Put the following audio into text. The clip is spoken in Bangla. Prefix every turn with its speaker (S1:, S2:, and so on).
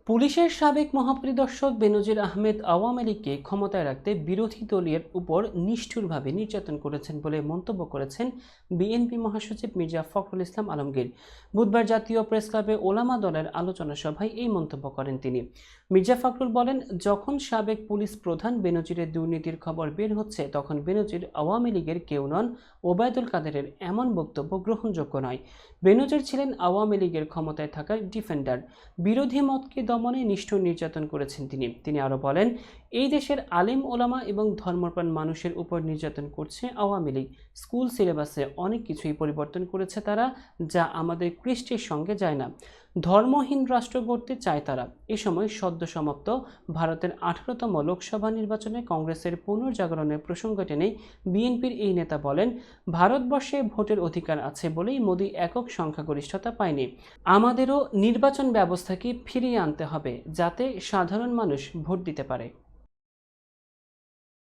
S1: পুলিশের সাবেক মহাপরিদর্শক বেনজির আহমেদ আওয়ামী লীগকে ক্ষমতায় রাখতে বিরোধী দলীয় উপর নিষ্ঠুরভাবে নির্যাতন করেছেন বলে মন্তব্য করেছেন বিএনপি মহাসচিব মির্জা ফখরুল ইসলাম আলমগীর। বুধবার জাতীয় প্রেসক্লাবে ওলামা দলের আলোচনা সভায় এই মন্তব্য করেন তিনি। মির্জা ফখরুল বলেন, যখন সাবেক পুলিশ প্রধান বেনজিরের দুর্নীতির খবর বের হচ্ছে তখন বেনজির আওয়ামী লীগের কেউ নন, ওবায়দুল কাদেরের এমন বক্তব্য গ্রহণযোগ্য নয়। বেনজির ছিলেন আওয়ামী লীগের ক্ষমতায় থাকার ডিফেন্ডার। বিরোধী মতকে দমনে নিষ্ঠুর নির্যাতন করেছেন তিনি আরো বলেন, এই দেশের আলেম ওলামা এবং ধর্মপ্রাণ মানুষের উপর নির্যাতন করছে আওয়ামী লীগ। স্কুল সিলেবাসে অনেক কিছুই পরিবর্তন করেছে তারা, যা আমাদের কৃষ্টির সঙ্গে যায় না। ধর্মহীন রাষ্ট্র গড়তে চায় তারা। এ সময় সদ্য সমাপ্ত ভারতের 18তম লোকসভা নির্বাচনে কংগ্রেসের পুনর্জাগরণের প্রসঙ্গ টেনে বিএনপির এই নেতা বলেন, ভারতবর্ষে ভোটের অধিকার আছে বলেই মোদি একক সংখ্যাগরিষ্ঠতা পায়নি। আমাদেরও নির্বাচন ব্যবস্থাকে ফিরিয়ে আনতে হবে যাতে সাধারণ মানুষ ভোট দিতে পারে।